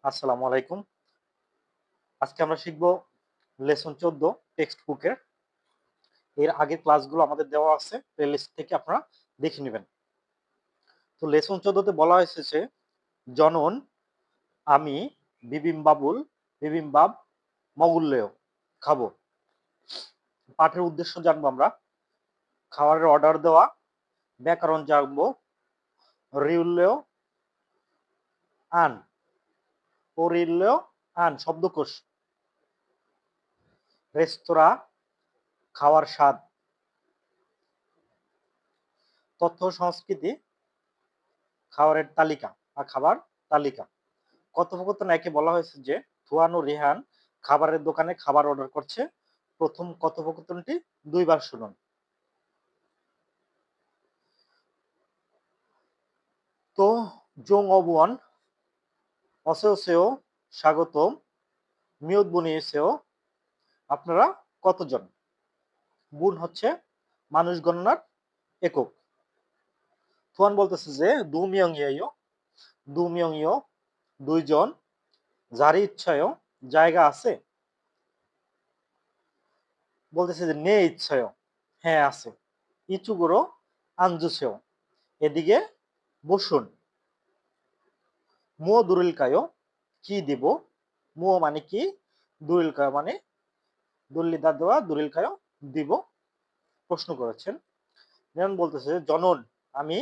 আসসালামু আলাইকুম। আজকে আমরা শিখব লেসন 14 টেক্সট বুকের। এর আগের ক্লাসগুলো আমাদের দেওয়া আছে। প্লেলিস্ট থেকে আপনারা দেখে নিবেন। তো লেসন 14 তে বলা হয়েছে যে, জনন, আমি, বিবিম্বাবুল, বিবিম্বাব, মগুল্লেয় খাবো। পাঠের উদ্দেশ্য জানবো আমরা। খাবারের অর্ডার দেওয়া, ব্যাকরণ জানবো, রিউল্লেয় আন, পরিল্লেয় আন শব্দকোষ, রেস্তোরাঁ, খাওয়ার স্বাদ, তথ্য সংস্কৃতি, খাবারের তালিকা বা খাবার তালিকা। কথোপকথন একে বলা হয়েছে যে, থুয়ান ও রেহান খাবারের দোকানে খাবার অর্ডার করছে। প্রথম কথোপকথনটি ২ বার শুনুন। তো জং অবওয়ান অসেওসেও স্বাগতম মিয়ত বনিয়েছেও আপনারা কতজন? বুন হচ্ছে মানুষ গণনার একক। থুয়ান বলতেছে যে, দু মিয়ং ইয়ো, দু মিয়ং ইয়ো ২ জন, যারই ইচ্ছায়ও জায়গা আছে। বলতেছে যে, নে ইচ্ছায়ও হ্যাঁ আছে। ইচুগুরো আঞ্জুসেও এদিকে বসুন। মুও দুরিলকায় কি দিব? মুও মানে কি, দুরিলকায় মানে দল্লিদা দেওয়া, দুরিলকায় দিব। প্রশ্ন করেছেন। যেমন বলতেছে জনন, আমি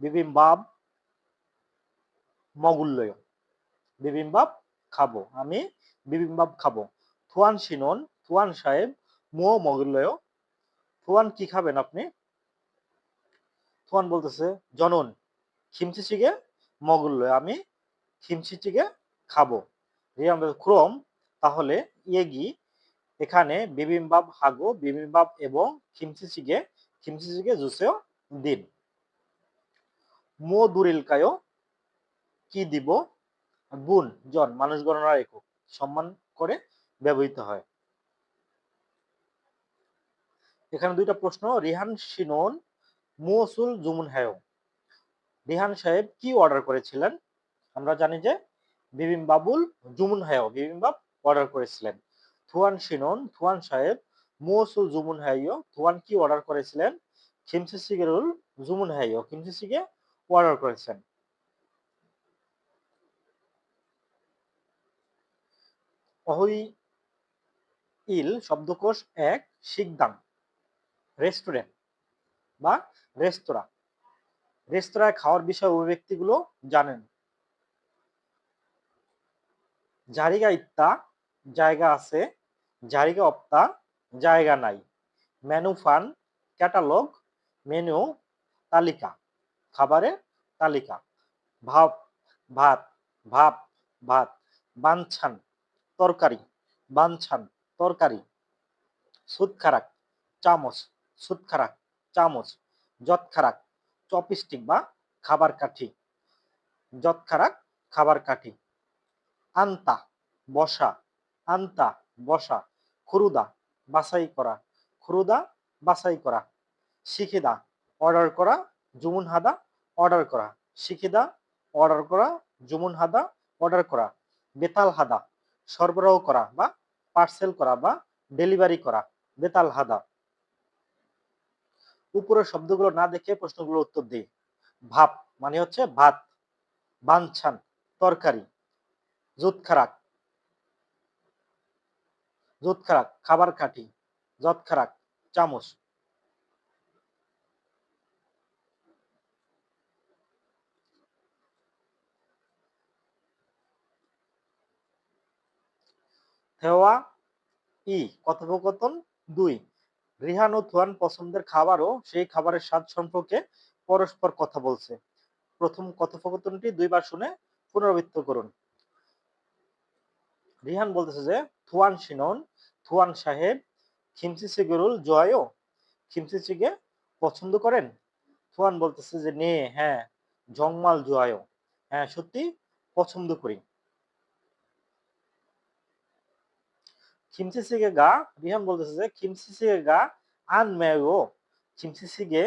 বিবিম্বাব মগুল্লয়, বিবিম্বাব খাবো, আমি বিবিম্বাব খাবো। থুয়ান সিনন, থুয়ান সাহেব, মুও মগুল্লয়, থুয়ান কি খাবেন আপনি? থুয়ান বলতেছে জনন, খিমচিচিগে মগুল্লয়, আমি খিমচিচিগে খাবো। রিয়াম ক্রম, তাহলে ইয়েগি এখানে বিবিম্বাব হাগো, বিবিম্বাব এবং খিমচিচিগে জুসেও দিন। মো দুরিলকায় কি দিব? বুন জন মানুষ গণনার একক, সম্মান করে ব্যবহৃত হয়। এখানে দুইটা প্রশ্ন। রিহান সিনন মুসুল জুমুন হায়ো, রিহান সাহেব কি অর্ডার করেছিলেন? আমরা জানি যে বিবিম্বাবুল জুমুন হায়ো বিবিম্বাব অর্ডার করেছিলেন। থুয়ান সিনন, থুয়ান সাহেব মুসুল জুমুন হাইও, থুয়ান কি অর্ডার করেছিলেন? খিমচিচিগেরুল জুমুন হাইও খিমচিচিগে অর্ডার করেছেন। অহই ইল শব্দকোষ ১ শিকদাং রেস্টুরেন্ট বা রেস্তোরাঁ। রেস্তোরাঁয় খাওয়ার বিষয় অভিব্যক্তিগুলো জানেন। জারিগা ইত্তা জায়গা আছে, জারিগা অপ্তা জায়গা নাই। মেনু ফান ক্যাটালগ, মেনু তালিকা, খাবারের তালিকা। ভাব ভাত, ভাব ভাত, বানছান তরকারি, বানছান তরকারি। সুদ খারাক চামচ, সুদ খারাক চামচ। যৎ খারাক চপস্টিক বা খাবার কাঠি, যৎ খারাক খাবার কাঠি। আন্তা বসা, আন্তা বসা। খুরুদা বাছাই করা, খুরুদা বাছাই করা। শিখিদা অর্ডার করা, জুমুন হাদা অর্ডার করা। শিখিদা অর্ডার করা, জুমুন হাদা অর্ডার করা। বেতাল হাদা সরবরাহ করা বা পার্সেল করা বা ডেলিভারি করা, বেতাল হাদা। উপরের শব্দগুলো না দেখে প্রশ্নগুলোর উত্তর দিই। ভাপ মানে হচ্ছে ভাত, বানছান তরকারি, জুত খারাক, জুত খারাক খাবার কাঠি, যৎ খারাক চামচ। থেওয়া ই কথোপকথন ২। রিহান ও থুয়ান পছন্দের খাবার ও সেই খাবারের স্বাদ সম্পর্কে পরস্পর কথা বলছে। প্রথম কথোপকথনটি ২ বার শুনে পুনরাবৃত্ত করুন। রিহান বলতেছে যে, থুয়ান সিনন, থুয়ান সাহেব খিমচিচিগেরুল জোয়ায়ো, খিমচিচিগে পছন্দ করেন? থুয়ান বলতেছে যে, নে হ্যাঁ, জংমাল জোয়ায়ো হ্যাঁ সত্যি পছন্দ করি। খিমচিচিগে গা, রিহান বলতেছে যে, খিমচিচিগে গা আন মেয়ো, খিমচিচিগে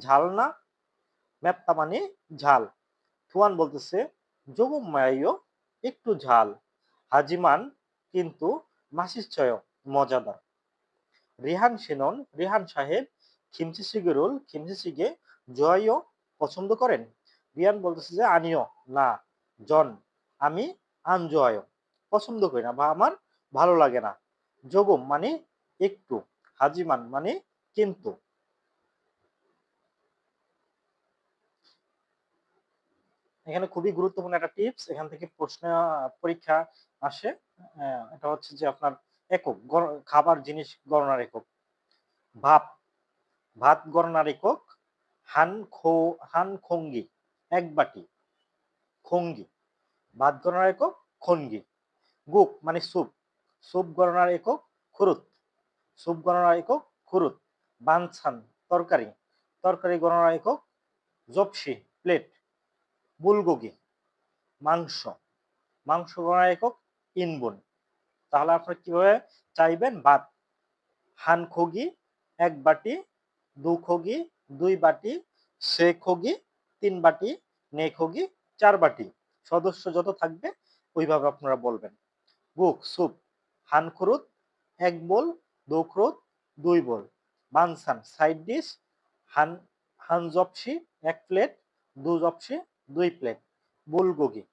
ঝাল না? মেপ্তা মানে ঝাল। থুয়ান বলতেছে যোগম মায়াইও একটু ঝাল। হাজিমান কিন্তু মাসিশ্চয় মজাদার। রেহান সেনন রেহান সাহেব খিমচিসিগেরুল খিমচিসিগে জয়ও পছন্দ করেন। রিয়ান বলতেছে যে আনিও না জন আমি আনজয় পছন্দ করি না বা আমার ভালো লাগে না। যোগম মানে একটু, হাজিমান মানে কিন্তু। এখানে খুবই গুরুত্বপূর্ণ একটা টিপস, এখান থেকে প্রশ্ন পরীক্ষা আসে। এটা হচ্ছে যে আপনার একক খাবার জিনিস গণনার একক। ভাপ, ভাত গণনার একক হান খঙ্গি এক বাটি খঙ্গি। ভাত গণনার একক খনগি। গুক মানে স্যুপ, স্যুপ গণনার একক খুরুত, স্যুপ গণনার একক খুরুত। বানছান তরকারি, তরকারি গণনার একক জপসি প্লেট। বুলগোগি মাংস, মাংস গণনার একক ইনবুন। তাহলে আপনারা কিভাবে চাইবেন? ভাত হান খগি এক বাটি, দু খগি দুই বাটি, সে খগি তিন বাটি, নে খগি চার বাটি। সদস্য যত থাকবে ওইভাবে আপনারা বলবেন। বুক স্যুপ হান খুরুত এক বোল, দু খুরুত দুই বোল। বানসান সাইড ডিশ হান হান জপসি এক প্লেট, দু জপসি দুই প্লেট। বুলগোগি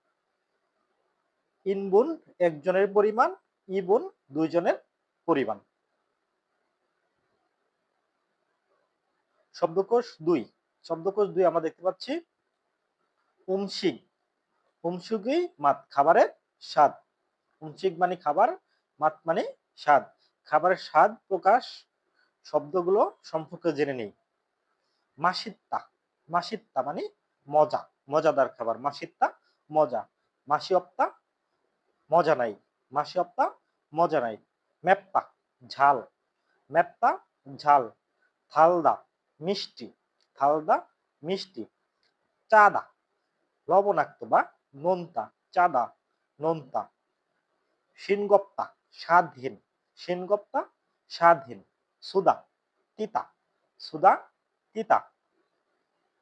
ইনবুন একজনের পরিমাণ, ইবুন দুইজনের পরিমাণ। শব্দকোষ ২, শব্দকোষ ২ আমরা দেখতে পাচ্ছি উমশিক, উমসুগি মাত খাবারের স্বাদ। উমশিক মানে খাবার, মাত মানে স্বাদ। খাবারের স্বাদ প্রকাশ শব্দগুলো সম্পর্কে জেনে নেই। মাসিত্তা, মাসিত্তা মানে মজা, মজাদার খাবার। মাসিত্তা মজা। মাসিয়প্তা মজা নাই, মাসিয়প্তা মজা নাই। মেপ্পা ঝাল, মেপ্পা ঝাল। থালদা মিষ্টি, থালদা মিষ্টি। চাদা লবণাক্ত বা নোনতা, চাদা নোনতা। শিনগপ্পা স্বাদহীন, শিনগপ্পা স্বাদহীন। সুদা তিতা, সুদা তিতা।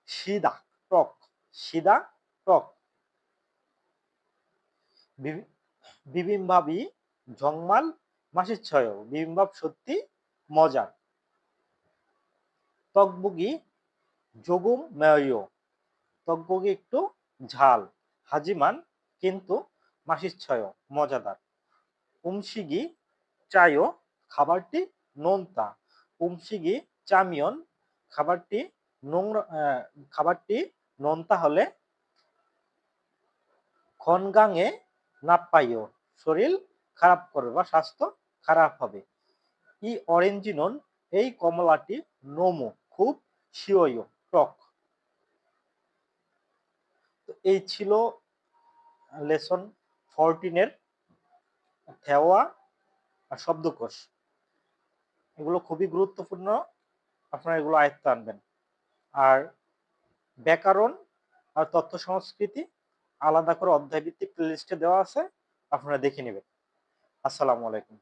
সিদা টক, সিদা টক। বিবিম্বাবি জংমাল মাসিচ্ছয়, বিবিম্বাব সত্যি মজার। তকবুগি যোগুম মেয়, তকবুগি একটু ঝাল। হাজিমান কিন্তু মাসিচ্ছয় মজাদার। উমশিগি চায়ও খাবারটি নোনতা। উমশিগি চামিয়ন খাবারটি নোংরা, খাবারটি নোনতা হলে খনগাঙে নাপ্পাইও শরীর খারাপ করবে বা স্বাস্থ্য খারাপ হবে। ই অরেঞ্জিনন এই কমলাটি নোমো খুব শিওয় টক। এই ছিল লেসন 14 এর থেওয়া আর শব্দকোষ। এগুলো খুবই গুরুত্বপূর্ণ, আপনারা এগুলো আয়ত্ত আনবেন। আর ব্যাকরণ আর তথ্য সংস্কৃতি আলাদা করে অধ্যায় ভিত্তিক প্লেলিস্টে দেওয়া আছে, আপনারা দেখে নেবেন। আসসালামু আলাইকুম।